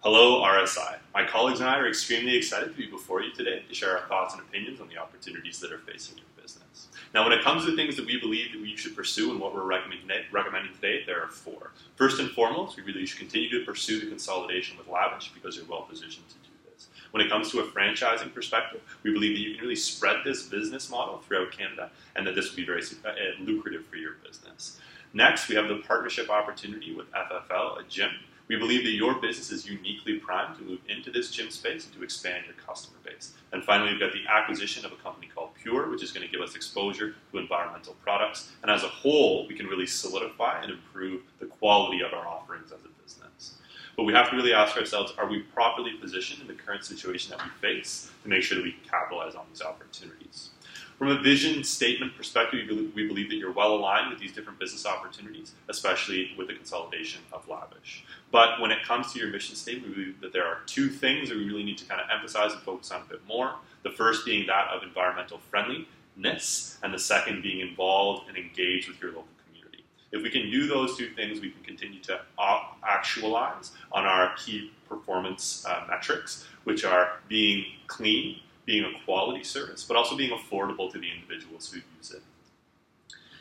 Hello, RSI. My colleagues and I are extremely excited to be before you today to share our thoughts and opinions on the opportunities that are facing your business. Now, when it comes to things that we believe that you should pursue and what we're recommending today, there are four. First and foremost, we really should continue to pursue the consolidation with Lavish because you're well positioned to do this. When it comes to a franchising perspective, we believe that you can really spread this business model throughout Canada and that this will be very lucrative for your business. Next, we have the partnership opportunity with FFL, a gym. We believe that your business is uniquely primed to move into this gym space and to expand your customer base. And finally, we've got the acquisition of a company called Pure, which is going to give us exposure to environmental products. And as a whole, we can really solidify and improve the quality of our offerings as a business. But we have to really ask ourselves, are we properly positioned in the current situation that we face to make sure that we can capitalize on these opportunities? From a vision statement perspective, we believe that you're well aligned with these different business opportunities, especially with the consolidation of Lavish. But when it comes to your mission statement, we believe that there are two things that we really need to kind of emphasize and focus on a bit more. The first being that of environmental friendliness, and the second being involved and engaged with your local community. If we can do those two things, we can continue to actualize on our key performance metrics, which are being clean, being a quality service, but also being affordable to the individuals who use it.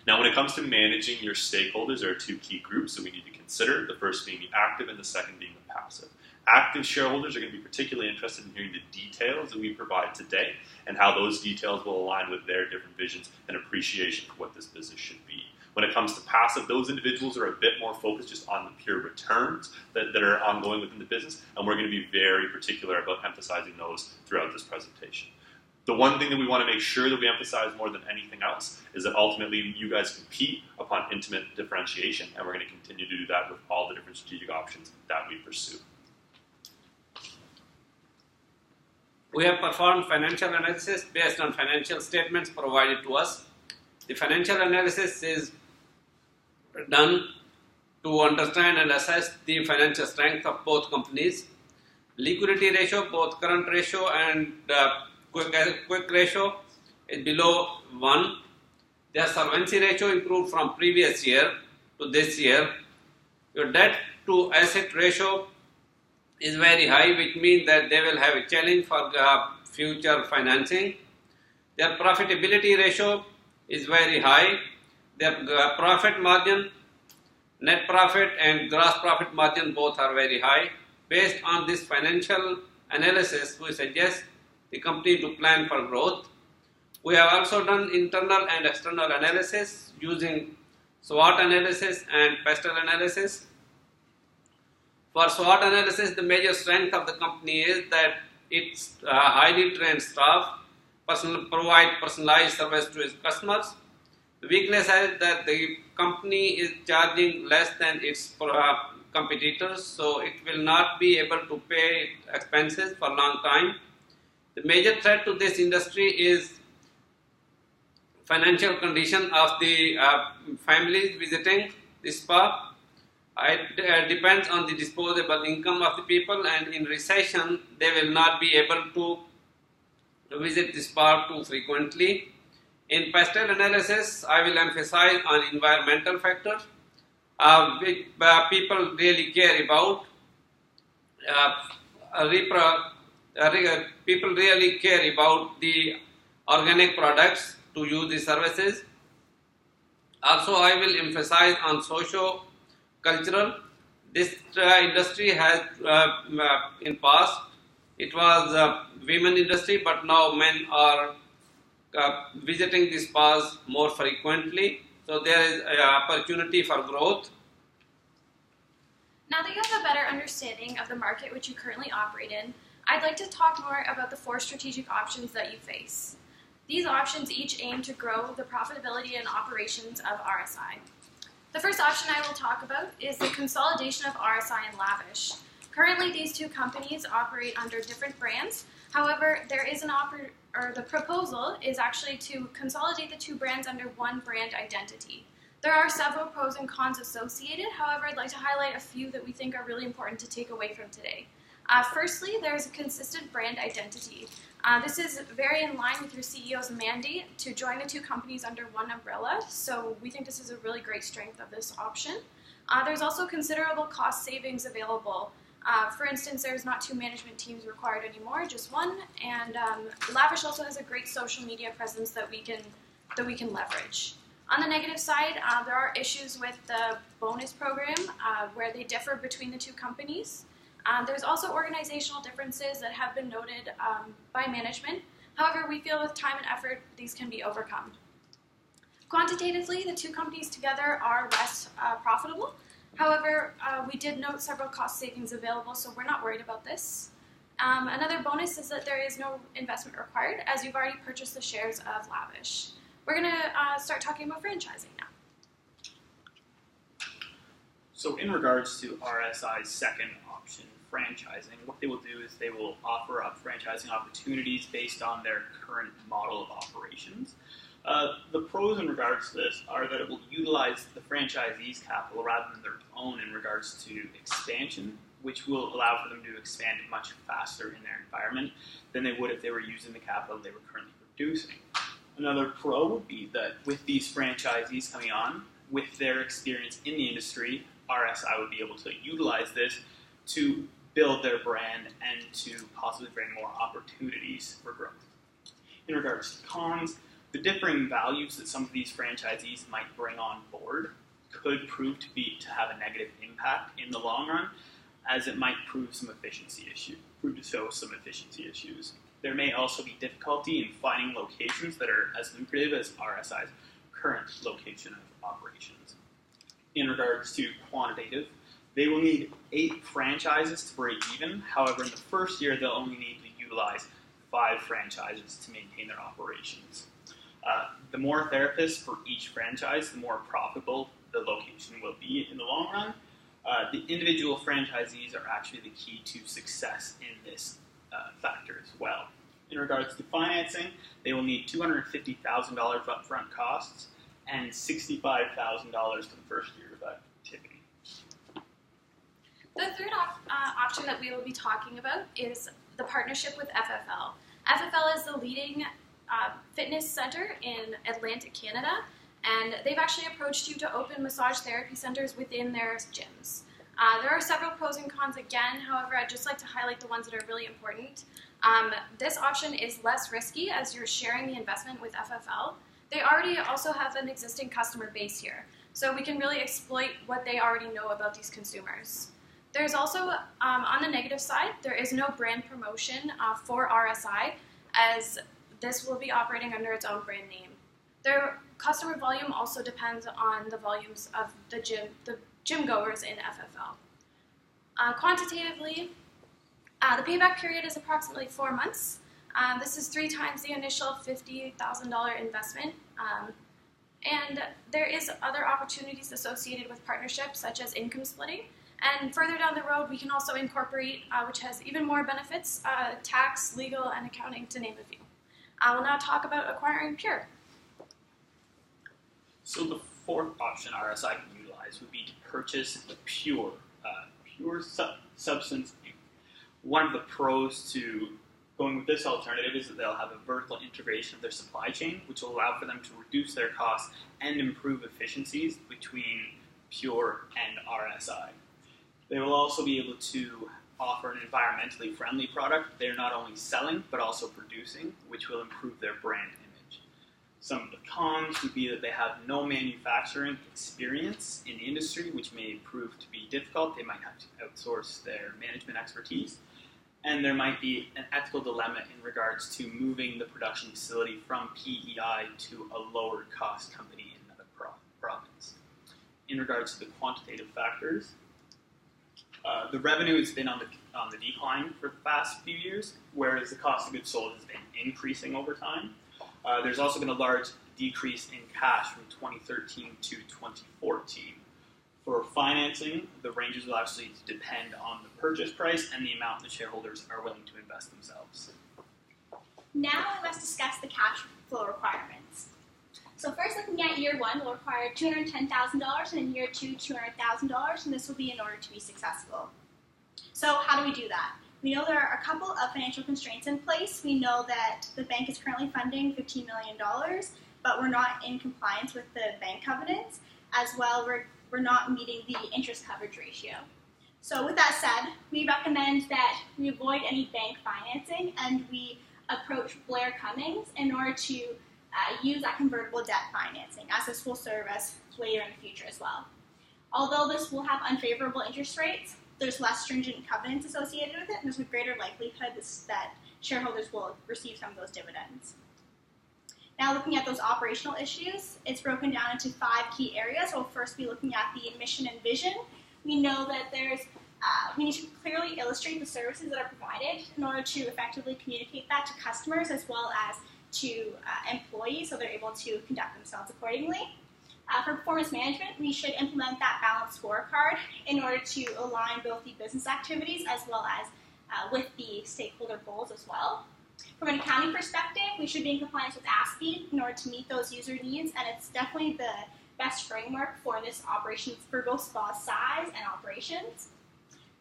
Now, when it comes to managing your stakeholders, there are two key groups that we need to consider, the first being the active and the second being the passive. Active shareholders are going to be particularly interested in hearing the details that we provide today and how those details will align with their different visions and appreciation for what this business should be. When it comes to passive, those individuals are a bit more focused just on the pure returns that are ongoing within the business, and we're going to be very particular about emphasizing those throughout this presentation. The one thing that we want to make sure that we emphasize more than anything else is that ultimately you guys compete upon intimate differentiation, and we're going to continue to do that with all the different strategic options that we pursue. We have performed financial analysis based on financial statements provided to us. The financial analysis is done to understand and assess the financial strength of both companies. Liquidity ratio, both current ratio and quick ratio, is below 1. Their solvency ratio improved from previous year to this year. Your debt to asset ratio is very high, which means that they will have a challenge for future financing. Their profitability ratio is very high. Their profit margin, net profit and gross profit margin both are very high. Based on this financial analysis, we suggest the company to plan for growth. We have also done internal and external analysis using SWOT analysis and PESTEL analysis. For SWOT analysis, the major strength of the company is that it's highly trained staff, provide personalized service to its customers. The weakness is that the company is charging less than its competitors, so it will not be able to pay expenses for a long time. The major threat to this industry is financial condition of the families visiting the spa. It depends on the disposable income of the people, and in recession they will not be able to visit the spa too frequently. In PESTEL analysis, I will emphasize on environmental factors which people really care about. People really care about the organic products to use the services. Also, I will emphasize on socio-cultural. This industry has, in past, it was a women industry, but now men are visiting the spas more frequently. So there is an opportunity for growth. Now that you have a better understanding of the market which you currently operate in, I'd like to talk more about the 4 strategic options that you face. These options each aim to grow the profitability and operations of RSI. The first option I will talk about is the consolidation of RSI and Lavish. Currently, these two companies operate under different brands. However, there is the proposal is actually to consolidate the two brands under one brand identity. There are several pros and cons associated. However, I'd like to highlight a few that we think are really important to take away from today. Firstly, there's a consistent brand identity. This is very in line with your CEO's mandate to join the two companies under one umbrella, so we think this is a really great strength of this option. There's also considerable cost savings available For instance, there's not 2 management teams required anymore, just 1. And Lavish also has a great social media presence that we can leverage. On the negative side, there are issues with the bonus program where they differ between the 2 companies. There's also organizational differences that have been noted by management. However, we feel with time and effort, these can be overcome. Quantitatively, the 2 companies together are less profitable. However, we did note several cost savings available, so we're not worried about this. Another bonus is that there is no investment required, as you've already purchased the shares of Lavish. We're going to start talking about franchising now. So in regards to RSI's second option, franchising, what they will do is they will offer up franchising opportunities based on their current model of operations. The pros in regards to this are that it will utilize the franchisee's capital rather than their own in regards to expansion, which will allow for them to expand much faster in their environment than they would if they were using the capital they were currently producing. Another pro would be that with these franchisees coming on, with their experience in the industry, RSI would be able to utilize this to build their brand and to possibly bring more opportunities for growth. In regards to cons, the differing values that some of these franchisees might bring on board could prove to have a negative impact in the long run, as it might prove to show some efficiency issues. There may also be difficulty in finding locations that are as lucrative as RSI's current location of operations. In regards to quantitative, they will need 8 franchises to break even. However, in the first year, they'll only need to utilize 5 franchises to maintain their operations. The more therapists for each franchise, the more profitable the location will be in the long run. The individual franchisees are actually the key to success in this factor as well. In regards to financing, they will need $250,000 upfront costs and $65,000 for the first year of activity. The third option that we will be talking about is the partnership with FFL. FFL is the leading fitness center in Atlantic Canada, and they've actually approached you to open massage therapy centers within their gyms. There are several pros and cons again, however, I'd just like to highlight the ones that are really important. This option is less risky as you're sharing the investment with FFL. They already also have an existing customer base here, so we can really exploit what they already know about these consumers. There's also, on the negative side, there is no brand promotion for RSI, as this will be operating under its own brand name. Their customer volume also depends on the volumes of the gym goers in FFL. Quantitatively, the payback period is approximately 4 months. This is 3 times the initial $50,000 investment. And there is other opportunities associated with partnerships, such as income splitting. And further down the road, we can also incorporate, which has even more benefits, tax, legal, and accounting, to name a few. We'll now talk about acquiring Pure. So the fourth option RSI can utilize would be to purchase the Pure Substance Inc. One of the pros to going with this alternative is that they'll have a vertical integration of their supply chain, which will allow for them to reduce their costs and improve efficiencies between Pure and RSI. They will also be able to offer an environmentally friendly product they're not only selling, but also producing, which will improve their brand image. Some of the cons would be that they have no manufacturing experience in the industry, which may prove to be difficult. They might have to outsource their management expertise. And there might be an ethical dilemma in regards to moving the production facility from PEI to a lower cost company in another province. In regards to the quantitative factors, the revenue has been on the decline for the past few years, whereas the cost of goods sold has been increasing over time. There's also been a large decrease in cash from 2013 to 2014. For financing, the ranges will actually depend on the purchase price and the amount the shareholders are willing to invest themselves. Now let's discuss the cash flow requirements. So first, looking at year 1, we'll require $210,000, and in year 2, $200,000, and this will be in order to be successful. So how do we do that? We know there are a couple of financial constraints in place. We know that the bank is currently funding $15 million, but we're not in compliance with the bank covenants. As well, we're not meeting the interest coverage ratio. So with that said, we recommend that we avoid any bank financing and we approach Blair Cummings in order to use that convertible debt financing, as this will serve us later in the future as well. Although this will have unfavorable interest rates, there's less stringent covenants associated with it, and there's a greater likelihood that shareholders will receive some of those dividends. Now, looking at those operational issues, it's broken down into 5 key areas. We'll first be looking at the mission and vision. We know that we need to clearly illustrate the services that are provided in order to effectively communicate that to customers as well as to employees so they're able to conduct themselves accordingly. For performance management, we should implement that balanced scorecard in order to align both the business activities as well as with the stakeholder goals as well. From an accounting perspective, we should be in compliance with ASPE in order to meet those user needs, and it's definitely the best framework for this operation for both spa size and operations.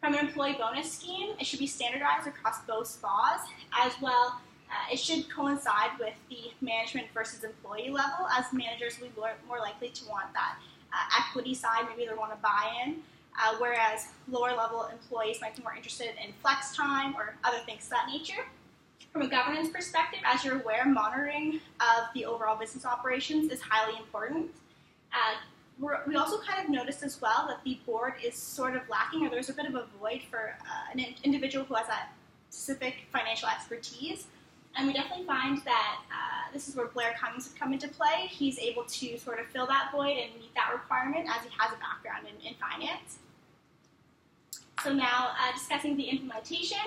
From an employee bonus scheme, it should be standardized across both spas as well. It should coincide with the management versus employee level, as managers will be more likely to want that equity side, maybe they want to buy in, whereas lower level employees might be more interested in flex time or other things of that nature. From a governance perspective, as you're aware, monitoring of the overall business operations is highly important. We also kind of noticed as well that the board is sort of lacking, or there's a bit of a void for an individual who has that specific financial expertise. And we definitely find that this is where Blair Cummings would come into play. He's able to sort of fill that void and meet that requirement as he has a background in finance. So now discussing the implementation.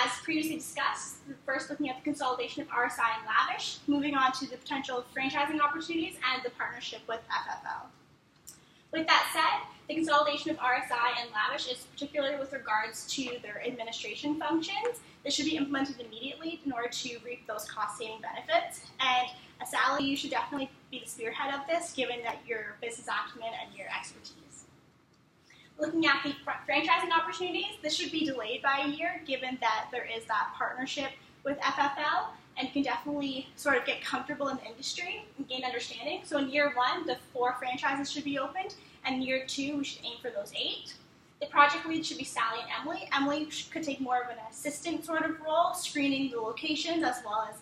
As previously discussed, first looking at the consolidation of RSI and Lavish, moving on to the potential franchising opportunities and the partnership with FFL. With that said, the consolidation of RSI and Lavish is particularly with regards to their administration functions. This should be implemented immediately in order to reap those cost-saving benefits. And Sally, you should definitely be the spearhead of this, given that your business acumen and your expertise. Looking at the franchising opportunities, this should be delayed by a year, given that there is that partnership with FFL, and you can definitely sort of get comfortable in the industry and gain understanding. So in year 1, the 4 franchises should be opened, and in year 2, we should aim for those 8. The project lead should be Sally and Emily. Emily could take more of an assistant sort of role, screening the locations as well as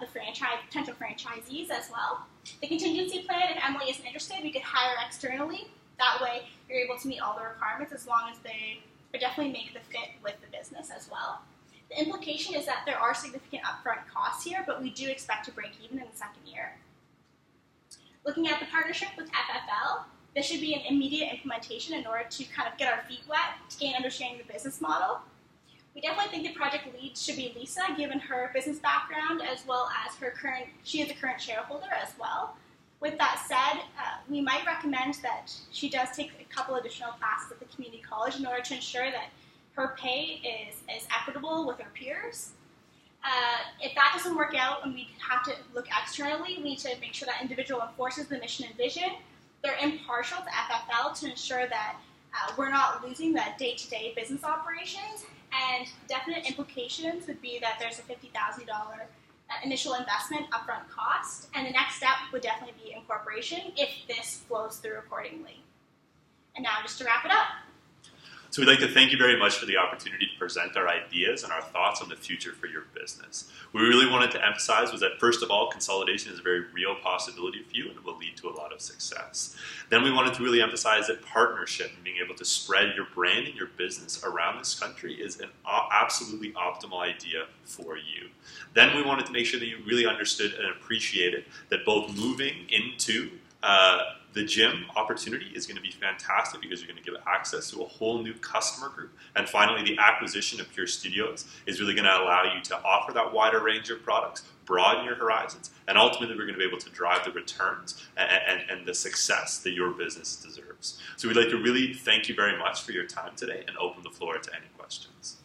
the potential franchisees as well. The contingency plan, if Emily isn't interested, we could hire externally. That way, you're able to meet all the requirements as long as they definitely make the fit with the business as well. The implication is that there are significant upfront costs here, but we do expect to break even in the second year. Looking at the partnership with FFL, this should be an immediate implementation in order to kind of get our feet wet to gain understanding of the business model. We definitely think the project lead should be Lisa, given her business background as well as she is a current shareholder as well. With that said, we might recommend that she does take a couple additional classes at the community college in order to ensure that her pay is equitable with her peers. If that doesn't work out and we have to look externally, we need to make sure that individual enforces the mission and vision. They're impartial to FFL to ensure that we're not losing the day-to-day business operations, and definite implications would be that there's a $50,000 initial investment upfront cost, and the next step would definitely be incorporation if this flows through accordingly. And now just to wrap it up. So we'd like to thank you very much for the opportunity to present our ideas and our thoughts on the future for your business. What we really wanted to emphasize was that, first of all, consolidation is a very real possibility for you and it will lead to a lot of success. Then we wanted to really emphasize that partnership and being able to spread your brand and your business around this country is an absolutely optimal idea for you. Then we wanted to make sure that you really understood and appreciated that both moving into the gym opportunity is going to be fantastic because you're going to give access to a whole new customer group. And finally, the acquisition of Pure Studios is really going to allow you to offer that wider range of products, broaden your horizons, and ultimately we're going to be able to drive the returns and the success that your business deserves. So we'd like to really thank you very much for your time today and open the floor to any questions.